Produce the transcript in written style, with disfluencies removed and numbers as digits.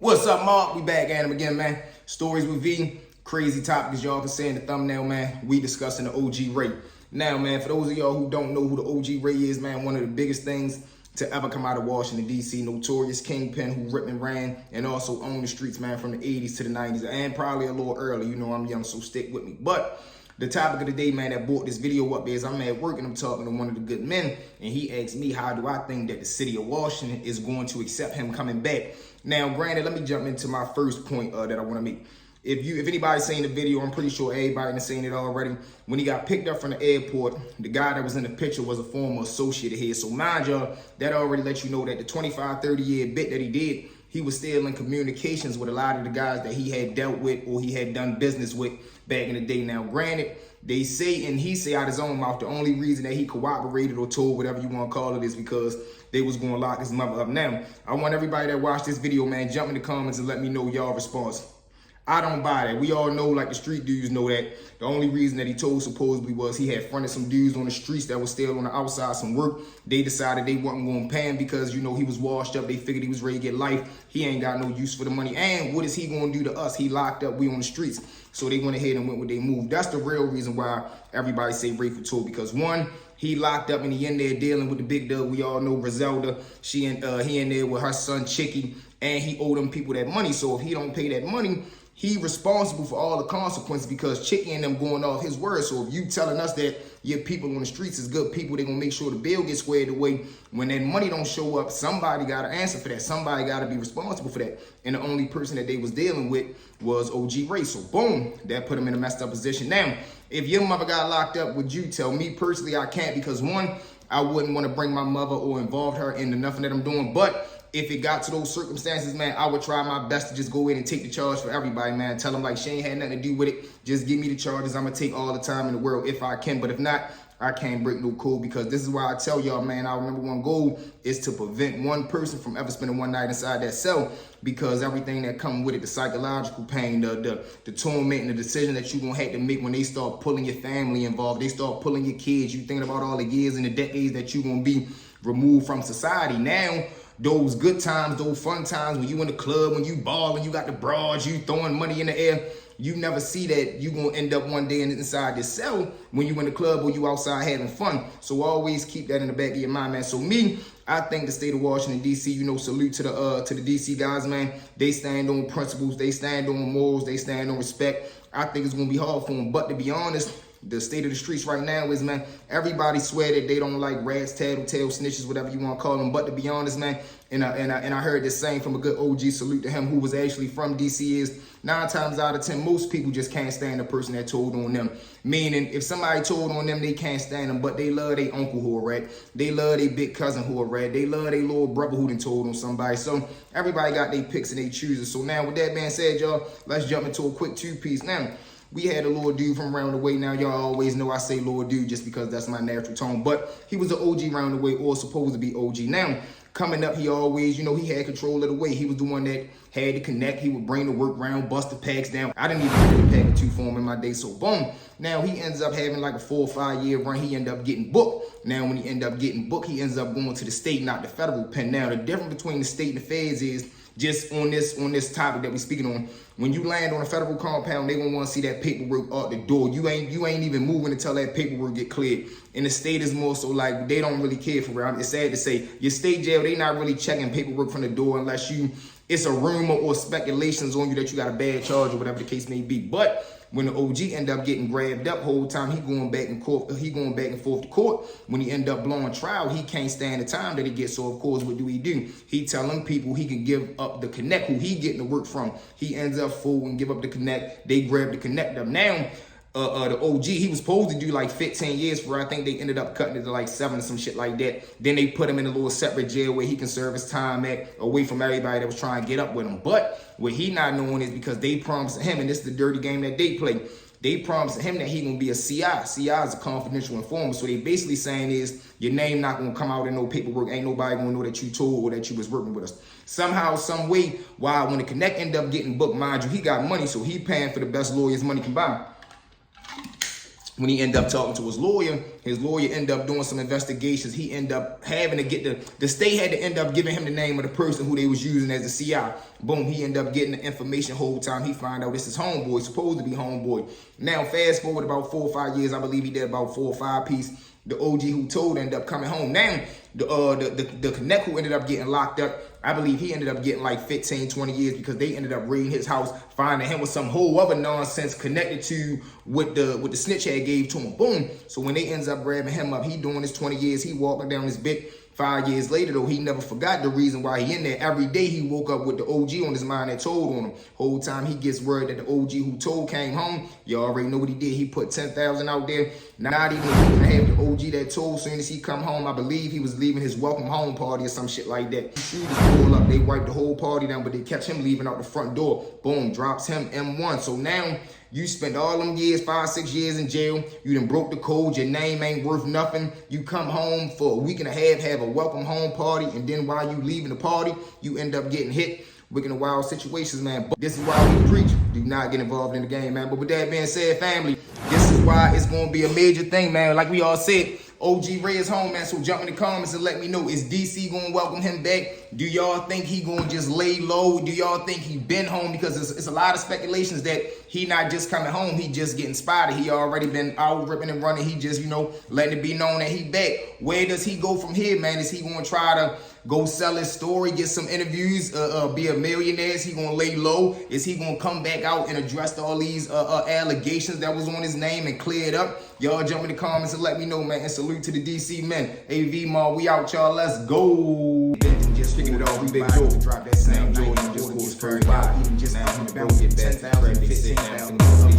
What's up, Mark? We back at him again, man. Stories with V. Crazy topic, as y'all can see in the thumbnail, man. We discussing the OG Ray. Now, man, for those of y'all who don't know who the OG Ray is, man, one of the biggest things to ever come out of Washington, D.C. Notorious kingpin who ripped and ran and also owned the streets, man, from the 80s to the 90s and probably a little early. You know I'm young, so stick with me. But the topic of the day, man, that brought this video up is I'm at work and I'm talking to one of the good men, and he asked me, how do I think that the city of Washington is going to accept him coming back? Now, granted, let me jump into my first point that I want to make. If anybody's seen the video, I'm pretty sure everybody has seen it already. When he got picked up from the airport, the guy that was in the picture was a former associate of his. So mind y'all, that already lets you know that the 25, 30-year bit that he did, he was still in communications with a lot of the guys that he had dealt with or he had done business with back in the day. Now, granted, they say, and he say out his own mouth, the only reason that he cooperated or told, whatever you want to call it, is because they was going to lock his mother up. Now, I want everybody that watched this video, man, jump in the comments and let me know y'all response. I don't buy that. We all know, like the street dudes know, that the only reason that he told supposedly was he had fronted some dudes on the streets that was still on the outside some work. They decided they wasn't going to pay him because, you know, he was washed up. They figured he was ready to get life. He ain't got no use for the money. And what is he going to do to us? He locked up. We on the streets. So they went ahead and went with their move. That's the real reason why everybody say Rayful told, because one, he locked up and he in there dealing with the big dog. We all know Griselda. He in there with her son Chicky, and he owed them people that money. So if he don't pay that money, he responsible for all the consequences because Chicky and them going off his word. So if you telling us that your people on the streets is good people, they gonna make sure the bill gets squared away. When that money don't show up, somebody gotta answer for that. Somebody gotta be responsible for that. And the only person that they was dealing with was OG Ray. So boom, that put him in a messed up position. Now, if your mother got locked up, would you tell me personally? I can't, because one, I wouldn't want to bring my mother or involve her into nothing that I'm doing. But if it got to those circumstances, man, I would try my best to just go in and take the charge for everybody, man. Tell them like she ain't had nothing to do with it. Just give me the charges. I'm going to take all the time in the world if I can. But if not, I can't break no code, because this is why I tell y'all, man, our number one goal is to prevent one person from ever spending one night inside that cell, because everything that comes with it, the psychological pain, the torment, and the decision that you're going to have to make when they start pulling your family involved, they start pulling your kids, you thinking about all the years and the decades that you're going to be removed from society. Now, those good times, those fun times, when you in the club, when you balling, you got the broads, you throwing money in the air, you never see that you gonna end up one day inside this cell when you in the club or you outside having fun. So always keep that in the back of your mind, man. So me, I think the state of Washington, D.C., you know, salute to the D.C. guys, man. They stand on principles, they stand on morals, they stand on respect. I think it's gonna be hard for them, but to be honest, the state of the streets right now is, man, everybody swear that they don't like rats, tattletale, snitches, whatever you want to call them. But to be honest, man, and I heard this saying from a good OG, salute to him, who was actually from DC, is 9 times out of 10, most people just can't stand the person that told on them. Meaning, if somebody told on them, they can't stand them, but they love their uncle who a rat. They love their big cousin who a rat. They love their little brother who done told on somebody. So everybody got their picks and they chooses. So now with that being said, y'all, let's jump into a quick two-piece. Now, we had a little dude from around the way. Now, y'all always know I say little dude just because that's my natural tone. But he was an OG around the way, or supposed to be OG. Now, coming up, he always, you know, he had control of the way. He was the one that had to connect. He would bring the work round, bust the packs down. I didn't even do the pack of 2 for him in my day. So, boom. Now, he ends up having like a 4 or 5 year run. He ended up getting booked. Now, when he ended up getting booked, he ends up going to the state, not the federal pen. Now, the difference between the state and the feds is, just on this topic that we're speaking on, when you land on a federal compound, they gonna want to see that paperwork out the door. You ain't even moving until that paperwork get cleared. And the state is more so like they don't really care for real. It's sad to say, your state jail, they not really checking paperwork from the door unless it's a rumor or speculations on you that you got a bad charge or whatever the case may be. But when the OG end up getting grabbed up, whole time he going back and forth to court. When he end up blowing trial, he can't stand the time that he gets. So of course, what do? He telling people he can give up the connect who he getting the work from. He ends up full and give up the connect. They grab the connect up. Now, the OG, he was supposed to do like 15 years for, I think they ended up cutting it to like 7 or some shit like that. Then they put him in a little separate jail where he can serve his time at, away from everybody that was trying to get up with him. But what he not knowing is, because they promised him, and this is the dirty game that they play, they promised him that he gonna be a CI. CI is a confidential informant. So they basically saying is, your name not gonna come out in no paperwork. Ain't nobody gonna know that you told or that you was working with us. Somehow, some way, while when the connect end up getting booked, mind you, he got money, so he paying for the best lawyers money can buy. when he ended up talking to his lawyer ended up doing some investigations. He ended up having to get the state had to end up giving him the name of the person who they was using as the CI. Boom, he ended up getting the information whole time. He find out this is homeboy, supposed to be homeboy. Now, fast forward about 4 or 5 years, I believe he did about 4 or 5 pieces. The OG who told ended up coming home. Now, the connect who ended up getting locked up, I believe he ended up getting like 15, 20 years because they ended up raiding his house, finding him with some whole other nonsense connected to what the snitch had gave to him. Boom. So when they ends up grabbing him up, he doing his 20 years, he walking down his bit. 5 years later, though, he never forgot the reason why he in there. Every day he woke up with the OG on his mind that told on him. Whole time he gets word that the OG who told came home. You already know what he did. He put 10,000 out there. Not even a week and a half, the OG that told, soon as he come home, I believe he was leaving his welcome home party or some shit like that. Shooters pull up, they wiped the whole party down, but they catch him leaving out the front door. Boom, drops him M1. So now you spent all them years, 5, 6 years in jail. You done broke the code. Your name ain't worth nothing. You come home for a week and a half, have a welcome home party, and then while you leaving the party, you end up getting hit. Wicked and wild situations, man. But this is why we preach. Do not get involved in the game, man. But with that being said, family, this is why it's going to be a major thing, man. Like we all said, OG Ray is home, man. So jump in the comments and let me know, is DC going to welcome him back? Do y'all think he going to just lay low? Do y'all think he been home? Because it's a lot of speculations that he not just coming home, he just getting spotted. He already been out ripping and running. He just, letting it be known that he back. Where does he go from here, man? Is he going to try to go sell his story, get some interviews, be a millionaire? Is he going to lay low? Is he going to come back out and address all these allegations that was on his name and clear it up? Y'all jump in the comments and let me know, man. And salute to the DC men. AV Mall, we out, y'all. Let's go. Just kicking it off, we big Joe. Drop that same Jordan, just go straight by. Even just now, 10,000, 15,000.